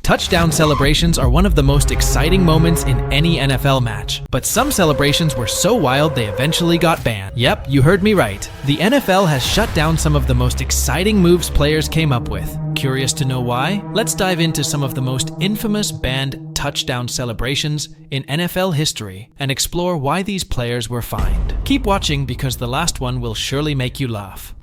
Touchdown celebrations are one of the most exciting moments in any NFL match, but some celebrations were so wild they eventually got banned. Yep, you heard me right. The NFL has shut down some of the most exciting moves players came up with. Curious to know why? Let's dive into some of the most infamous banned touchdown celebrations in NFL history and explore why these players were fined. Keep watching because the last one will surely make you laugh.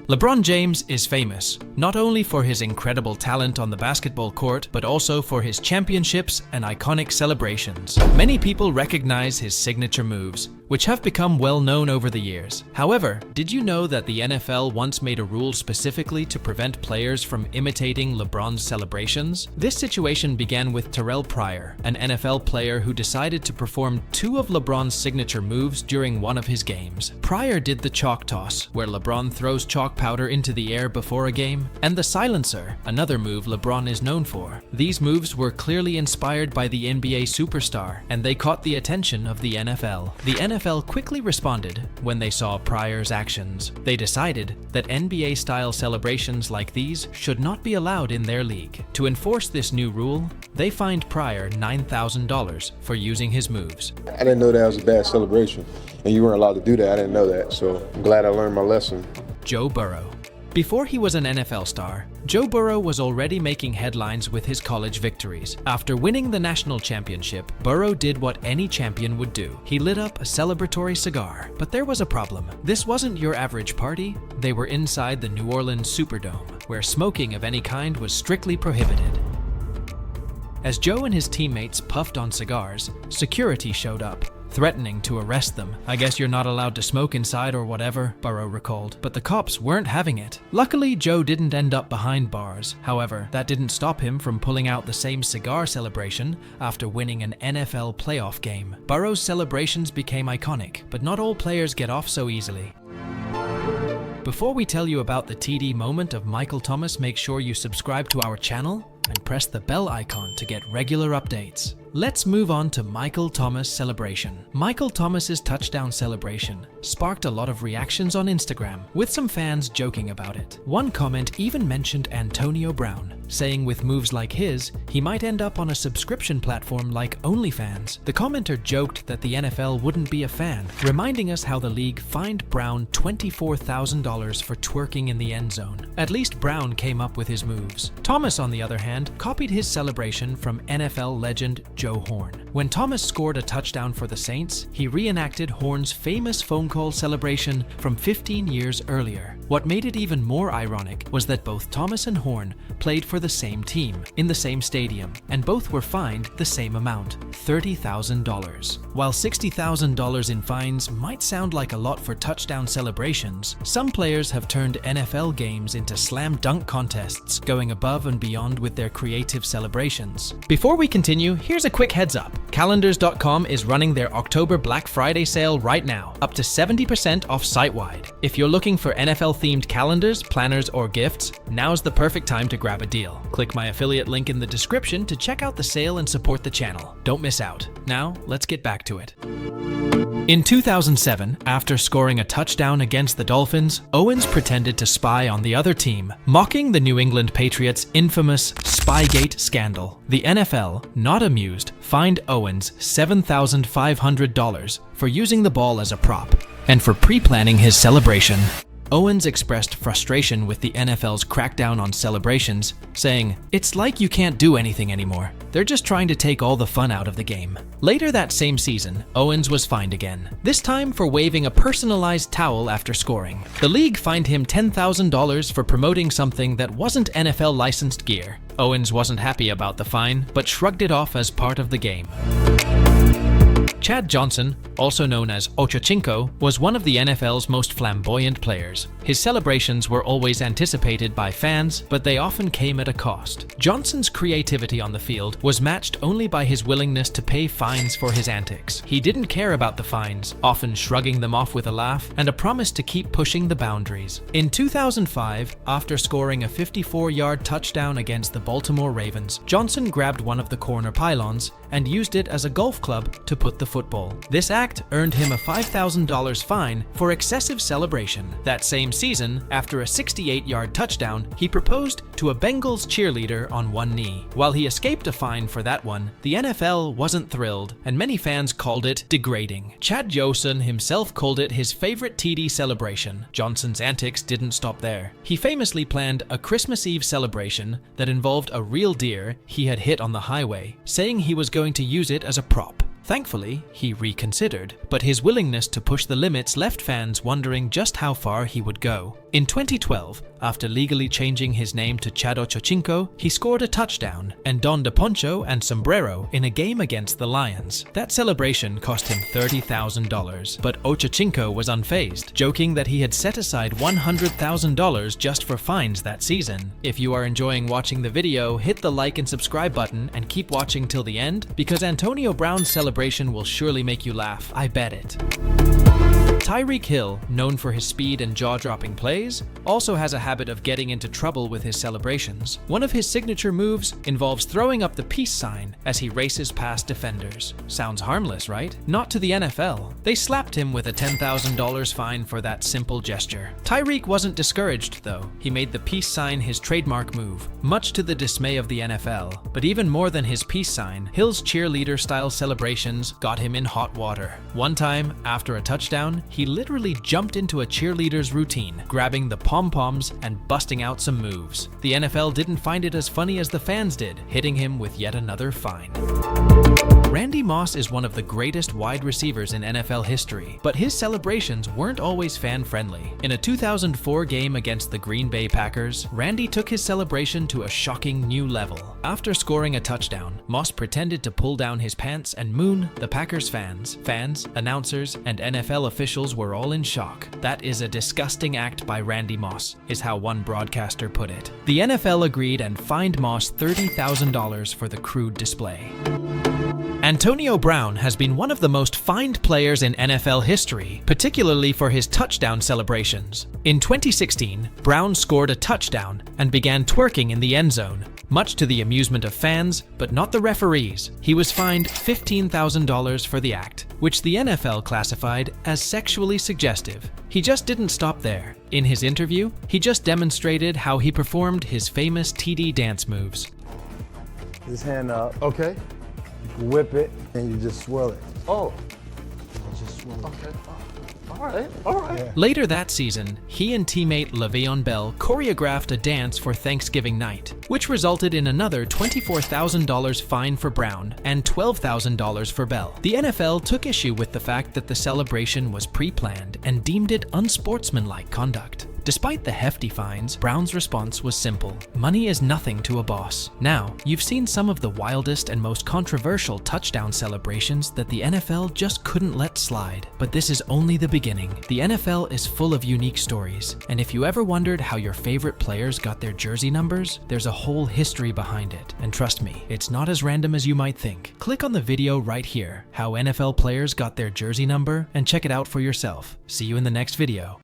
LeBron James is famous, not only for his incredible talent on the basketball court, but also for his championships and iconic celebrations. Many people recognize his signature moves, which have become well known over the years. However, did you know that the NFL once made a rule specifically to prevent players from imitating LeBron's celebrations? This situation began with Terrell Pryor, an NFL player who decided to perform two of LeBron's signature moves during one of his games. Pryor did the chalk toss, where LeBron throws chalk powder into the air before a game, and the silencer, another move LeBron is known for. These moves were clearly inspired by the NBA superstar, and they caught the attention of the NFL. The NFL quickly responded when they saw Pryor's actions. They decided that NBA-style celebrations like these should not be allowed in their league. To enforce this new rule, they fined Pryor $9,000 for using his moves. I didn't know that was a bad celebration, and you weren't allowed to do that. I didn't know that, so I'm glad I learned my lesson. Joe Burrow. Before he was an NFL star, Joe Burrow was already making headlines with his college victories. After winning the national championship, Burrow did what any champion would do. He lit up a celebratory cigar. But there was a problem. This wasn't your average party. They were inside the New Orleans Superdome, where smoking of any kind was strictly prohibited. As Joe and his teammates puffed on cigars, security showed up, threatening to arrest them. "I guess you're not allowed to smoke inside or whatever," Burrow recalled. But the cops weren't having it. Luckily, Joe didn't end up behind bars. However, that didn't stop him from pulling out the same cigar celebration after winning an NFL playoff game. Burrow's celebrations became iconic, but not all players get off so easily. Before we tell you about the TD moment of Michael Thomas, make sure you subscribe to our channel and press the bell icon to get regular updates. Let's move on to Michael Thomas celebration. Michael Thomas's touchdown celebration sparked a lot of reactions on Instagram, with some fans joking about it. One comment even mentioned Antonio Brown, saying with moves like his, he might end up on a subscription platform like OnlyFans. The commenter joked that the NFL wouldn't be a fan, reminding us how the league fined Brown $24,000 for twerking in the end zone. At least Brown came up with his moves. Thomas, on the other hand, copied his celebration from NFL legend Joe Horn. When Thomas scored a touchdown for the Saints, he reenacted Horn's famous phone call celebration from 15 years earlier. What made it even more ironic was that both Thomas and Horn played for the same team, in the same stadium, and both were fined the same amount, $30,000. While $60,000 in fines might sound like a lot for touchdown celebrations, some players have turned NFL games into slam dunk contests, going above and beyond with their creative celebrations. Before we continue, here's a quick heads up. Calendars.com is running their October Black Friday sale right now, up to 70% off site-wide. If you're looking for NFL-themed calendars, planners, or gifts, now's the perfect time to grab a deal. Click my affiliate link in the description to check out the sale and support the channel. Don't miss out. Now, let's get back to it. In 2007, after scoring a touchdown against the Dolphins, Owens pretended to spy on the other team, mocking the New England Patriots' infamous Spygate scandal. The NFL, not amused, fined Owens $7,500 for using the ball as a prop and for pre-planning his celebration. Owens expressed frustration with the NFL's crackdown on celebrations, saying, "It's like you can't do anything anymore. They're just trying to take all the fun out of the game." Later that same season, Owens was fined again, this time for waving a personalized towel after scoring. The league fined him $10,000 for promoting something that wasn't NFL licensed gear. Owens wasn't happy about the fine, but shrugged it off as part of the game. Chad Johnson, also known as Ochochinco, was one of the NFL's most flamboyant players. His celebrations were always anticipated by fans, but they often came at a cost. Johnson's creativity on the field was matched only by his willingness to pay fines for his antics. He didn't care about the fines, often shrugging them off with a laugh and a promise to keep pushing the boundaries. In 2005, after scoring a 54-yard touchdown against the Baltimore Ravens, Johnson grabbed one of the corner pylons and used it as a golf club to put the football. This act earned him a $5,000 fine for excessive celebration. That same season, after a 68-yard touchdown, he proposed to a Bengals cheerleader on one knee. While he escaped a fine for that one, the NFL wasn't thrilled, and many fans called it degrading. Chad Johnson himself called it his favorite TD celebration. Johnson's antics didn't stop there. He famously planned a Christmas Eve celebration that involved a real deer he had hit on the highway, saying he was going to use it as a prop. Thankfully, he reconsidered, but his willingness to push the limits left fans wondering just how far he would go. In 2012, after legally changing his name to Chad Ochocinco, he scored a touchdown and donned a poncho and sombrero in a game against the Lions. That celebration cost him $30,000, but Ochocinco was unfazed, joking that he had set aside $100,000 just for fines that season. If you are enjoying watching the video, hit the like and subscribe button and keep watching till the end, because Antonio Brown's celebration will surely make you laugh, I bet it. Tyreek Hill, known for his speed and jaw-dropping plays, also has a habit of getting into trouble with his celebrations. One of his signature moves involves throwing up the peace sign as he races past defenders. Sounds harmless, right? Not to the NFL. They slapped him with a $10,000 fine for that simple gesture. Tyreek wasn't discouraged, though. He made the peace sign his trademark move, much to the dismay of the NFL. But even more than his peace sign, Hill's cheerleader-style celebrations got him in hot water. One time, after a touchdown, he literally jumped into a cheerleader's routine, grabbing the pom-poms and busting out some moves. The NFL didn't find it as funny as the fans did, hitting him with yet another fine. Randy Moss is one of the greatest wide receivers in NFL history, but his celebrations weren't always fan-friendly. In a 2004 game against the Green Bay Packers, Randy took his celebration to a shocking new level. After scoring a touchdown, Moss pretended to pull down his pants and moon the Packers fans. Fans, announcers, and NFL officials were all in shock. That is a disgusting act by Randy Moss, is how one broadcaster put it. The NFL agreed and fined Moss $30,000 for the crude display. Antonio Brown has been one of the most fined players in NFL history, particularly for his touchdown celebrations. In 2016, Brown scored a touchdown and began twerking in the end zone, much to the amusement of fans, but not the referees. He was fined $15,000 for the act, which the NFL classified as sexually suggestive. He just didn't stop there. In his interview, he just demonstrated how he performed his famous TD dance moves. His hand up. Okay. Whip it, and you just swirl it. Oh. Just swirl it. Okay. All right. Yeah. Later that season, he and teammate Le'Veon Bell choreographed a dance for Thanksgiving night, which resulted in another $24,000 fine for Brown and $12,000 for Bell. The NFL took issue with the fact that the celebration was pre-planned and deemed it unsportsmanlike conduct. Despite the hefty fines, Brown's response was simple: money is nothing to a boss. Now, you've seen some of the wildest and most controversial touchdown celebrations that the NFL just couldn't let slide. But this is only the beginning. The NFL is full of unique stories, and if you ever wondered how your favorite players got their jersey numbers, there's a whole history behind it. And trust me, it's not as random as you might think. Click on the video right here, how NFL players got their jersey number, and check it out for yourself. See you in the next video.